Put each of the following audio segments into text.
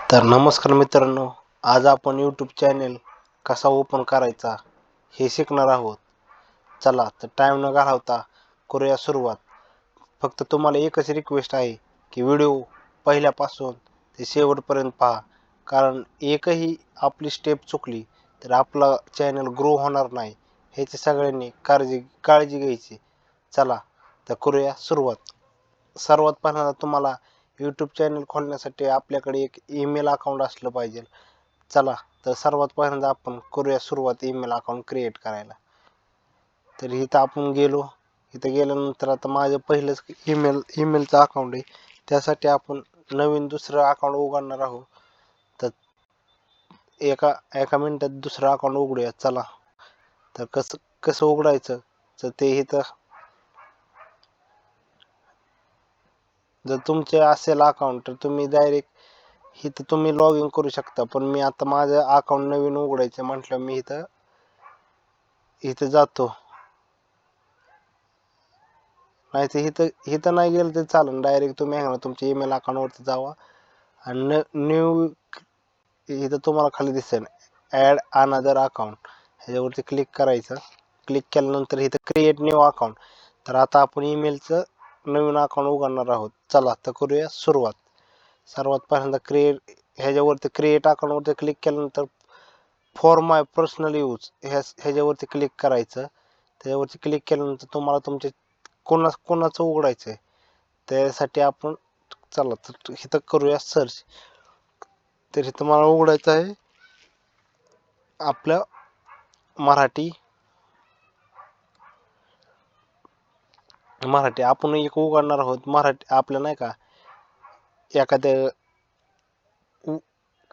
तर नमस्कार मित्रांनो, आज आपण यूट्यूब चॅनेल कसा ओपन करायचा हे शिकणार आहोत. चला तर टाइम न घालवता करूया सुरुवात. फक्त तुम्हाला एकच रिक्वेस्ट आहे की व्हिडिओ पहिल्यापासून ते शेवटपर्यंत पहा, कारण एकही आपली स्टेप चुकली तर आपला चॅनल ग्रो होणार नाही, ह्याची सगळ्यांनी काळजी घ्यायची. चला तर करूया सुरुवात. सर्वात पहिल्यांदा तुम्हाला यूट्यूब चॅनल खोलण्यासाठी आपल्याकडे एक ईमेल अकाउंट असलं पाहिजे. चला तर सर्वात पहिल्यांदा आपण करूया सुरुवात ईमेल अकाउंट क्रिएट करायला. तर इथं आपण गेलो. इथं गेल्यानंतर आता माझं पहिलंच ईमेलचं अकाउंट आहे. त्यासाठी आपण नवीन दुसरं अकाउंट उघडणार आहोत. तर एका एका मिनिटात दुसरं अकाउंट उघडूया. चला तर कसं कसं उघडायचं तर ते इथं जर तुमचे असेल अकाउंट तर तुम्ही डायरेक्ट इथं तुम्ही लॉग इन करू शकता. पण मी आता माझं अकाउंट नवीन उघडायचं म्हटलं मी इथं इथं जातो. नाही तर इथं नाही गेलं तर चालेल. डायरेक्ट तुम्ही आहे ना तुमच्या ईमेल अकाउंटवरती जावा आणि न्यू इथं तुम्हाला खाली दिसेल ॲड अनदर अकाउंट, ह्याच्यावरती क्लिक करायचं. क्लिक केल्यानंतर इथं क्रिएट न्यू अकाउंट. तर आता आपण ईमेलचं नवीन अकाउंट उघडणार आहोत. चला तर करूया सुरुवात. सर्वात पहिल्यांदा ह्याच्यावरती क्रिएट अकाउंटवरती क्लिक केल्यानंतर फॉर माय पर्सनल यूज ह्याच्यावरती क्लिक करायचं. त्याच्यावरती क्लिक केल्यानंतर तुम्हाला तुमचे कोणाचं उघडायचं आहे त्यासाठी आपण चला तर इथं करूया सर्च. तर इथं मला उघडायचं आहे आपलं मराठी आपण एक उघडणार आहोत. मराठी आपलं नाही का एखाद्या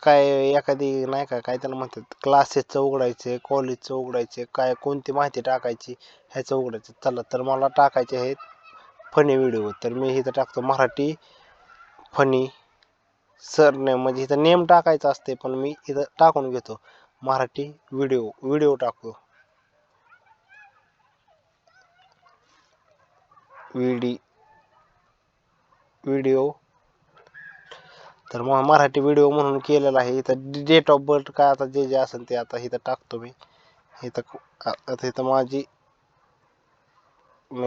काय एखादी नाही का काय त्याला म्हणतात क्लासेसचं उघडायचे, कॉलेजचं उघडायचे, काय कोणती माहिती टाकायची ह्याचं उघडायचं. चला तर मला टाकायचे आहेत फनी व्हिडिओ. तर मी इथं टाकतो मराठी फनी सरनेम, म्हणजे इथं नेम टाकायचं असते पण मी इथं टाकून घेतो मराठी व्हिडिओ टाकतो. व्हिडिओ तर मग मराठी व्हिडिओ म्हणून केलेला आहे. इथं डेट ऑफ बर्थ काय आता जे जे असेल ते आता इथं टाकतो मी. इथं आता इथं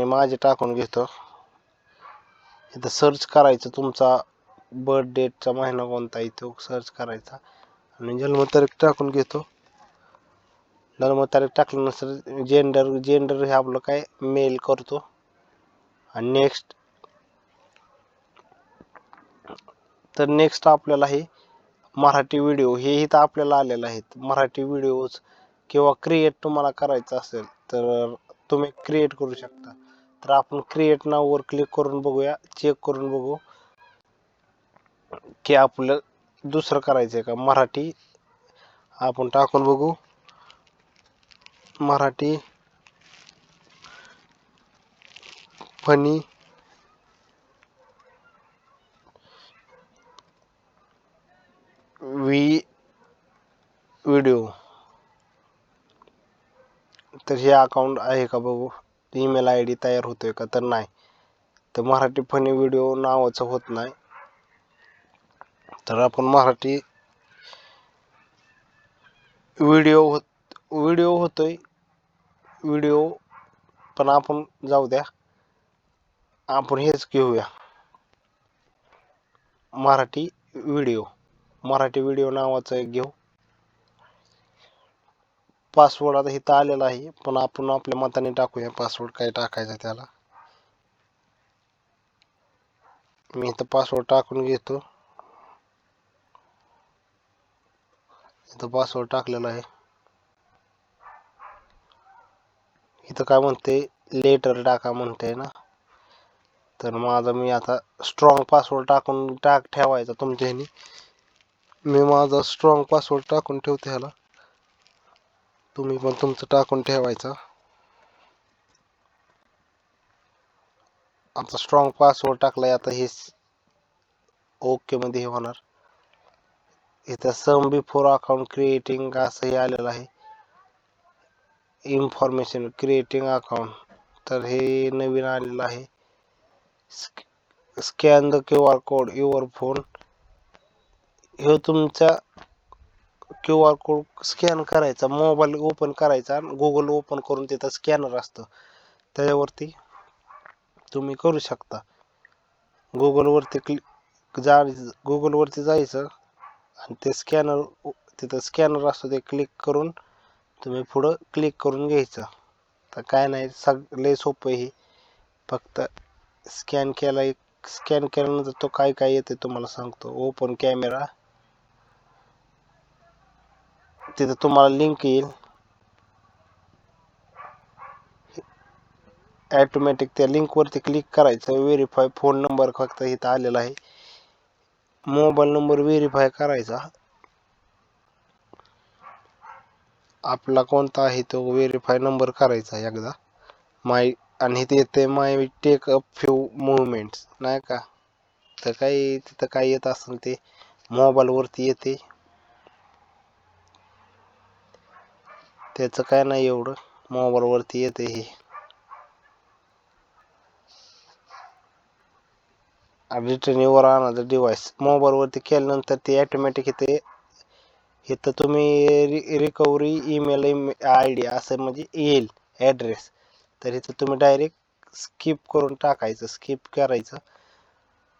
माझी टाकून घेतो. इथं सर्च करायचं तुमचा बर्थ डेटचा महिना कोणता आहे तो सर्च करायचा आणि जन्मतारीख टाकून घेतो. जन्मतारीख टाकल्यानंतर जेंडर हे आपलं काय मेल करतो आणि नेक्स्ट. तर नेक्स्ट आपल्याला हे मराठी व्हिडिओ हे इथं आपल्याला आलेलं आहेत. मराठी व्हिडिओज किंवा क्रिएट तुम्हाला करायचं असेल तर तुम्ही क्रिएट करू शकता. तर आपण क्रिएट नाववर क्लिक करून बघूया, चेक करून बघू की आपलं दुसरं करायचं आहे का. मराठी आपण टाकून बघू मराठी फनी व्हिडिओ. तर हे अकाउंट आहे का बघू, ईमेल आय डी तयार होतोय का तर नाही. तर मराठी फनी व्हिडिओ नावाचं होत नाही. तर आपण मराठी व्हिडिओ होतोय व्हिडिओ, पण आपण जाऊ द्या, आपण हेच घेऊया मराठी व्हिडिओ नावाचं एक घेऊ. पासवर्ड आता इथं आलेला आहे पण आपण आपल्या मताने टाकूया पासवर्ड काय टाकायचा त्याला. मी इथं पासवर्ड टाकून घेतो. इथं पासवर्ड टाकलेला आहे. इथं काय म्हणते लेटर टाका म्हणते ना. तर माझा मी आता स्ट्रॉंग पासवर्ड टाकून ठेवायचा तुमच्या ह्यानी. मी माझा स्ट्रॉंग पासवर्ड टाकून ठेवते ह्याला. तुम्ही पण तुमचं टाकून ठेवायचा. आता स्ट्रॉंग पासवर्ड टाकलाय. आता हे ओके मध्ये हे होणार. इथं सम बिफोर अकाउंट क्रिएटिंग असं हे आलेलं आहे. इन्फॉर्मेशन क्रिएटिंग अकाउंट, तर हे नवीन आलेलं आहे. Scan the Q R code your phone हे तुमच्या QR कोड स्कॅन करायचा, मोबाईल ओपन करायचा, गुगल ओपन करून तिथं स्कॅनर असतं त्याच्यावरती तुम्ही करू शकता. गुगलवरती गुगलवरती जायचं आणि ते स्कॅनर तिथं स्कॅनर असतो ते क्लिक करून तुम्ही पुढं क्लिक करून घ्यायचं. तर काय नाही लय सोपं आहे. फक्त स्कॅन केला, स्कॅन केल्यानंतर तो काय काय येते तुम्हाला सांगतो. ओपन कॅमेरा, तिथं तुम्हाला लिंक येईल ऑटोमॅटिक. त्या लिंकवरती क्लिक करायचं. व्हेरीफाय फोन नंबर फक्त इथं आलेला आहे, मोबाईल नंबर व्हेरीफाय करायचा आपला कोणता आहे तो व्हेरीफाय नंबर करायचा एकदा. माय आणि इथे येते माय टेक अ फ्यू मुवमेंट्स नाही का. तर काही तिथं काय येत असेल ते मोबाईलवरती येते, त्याचं काय नाही एवढं, मोबाईलवरती येते हे. रिटर्न युअर अनदर डिव्हाइस मोबाईलवरती केल्यानंतर ते ऑटोमॅटिक येते. इथं तुम्ही रिकव्हरी ईमेल आय डी असं म्हणजे येईल ॲड्रेस, तर इथं तुम्ही डायरेक्ट स्किप करून टाकायचं, स्किप करायचं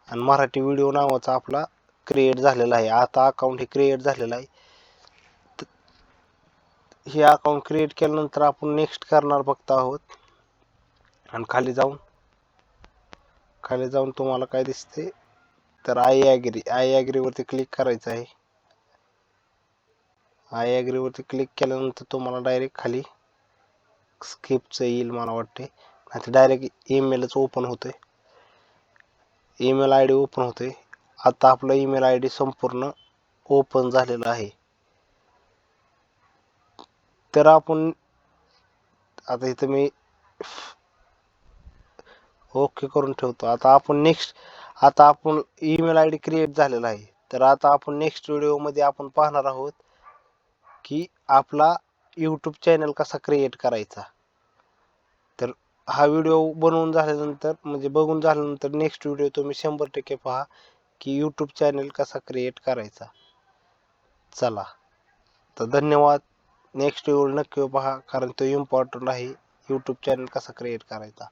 आणि मराठी व्हिडिओ नावाचा आपला क्रिएट झालेला आहे. आता अकाउंट हे क्रिएट झालेलं आहे. हे अकाउंट क्रिएट केल्यानंतर आपण नेक्स्ट करणार बघत आहोत. आणि खाली जाऊन तुम्हाला काय दिसते तर आय ॲग्री वरती क्लिक करायचं आहे. आय ॲग्री वरती क्लिक केल्यानंतर तुम्हाला डायरेक्ट खाली स्किपचं येईल मला वाटते, नाही डायरेक्ट ईमेलच ओपन होते, ईमेल आय डी ओपन होते. आता आपलं ईमेल आय डी संपूर्ण ओपन झालेलं आहे. तर आपण आता इथं मी ओके करून ठेवतो. आता आपण ईमेल आय डी क्रिएट झालेला आहे. तर आता आपण नेक्स्ट व्हिडिओमध्ये आपण पाहणार आहोत की आपला यूट्यूब चॅनल कसा क्रिएट करायचा. तर हा व्हिडिओ बनवून झाल्यानंतर म्हणजे बघून झाल्यानंतर नेक्स्ट व्हिडिओ तुम्ही 100% पहा की यूट्यूब चॅनल कसा क्रिएट करायचा. चला तर धन्यवाद. नेक्स्ट व्हिडिओ नक्की पहा कारण तो इम्पॉर्टंट आहे, यूट्यूब चॅनल कसा क्रिएट करायचा.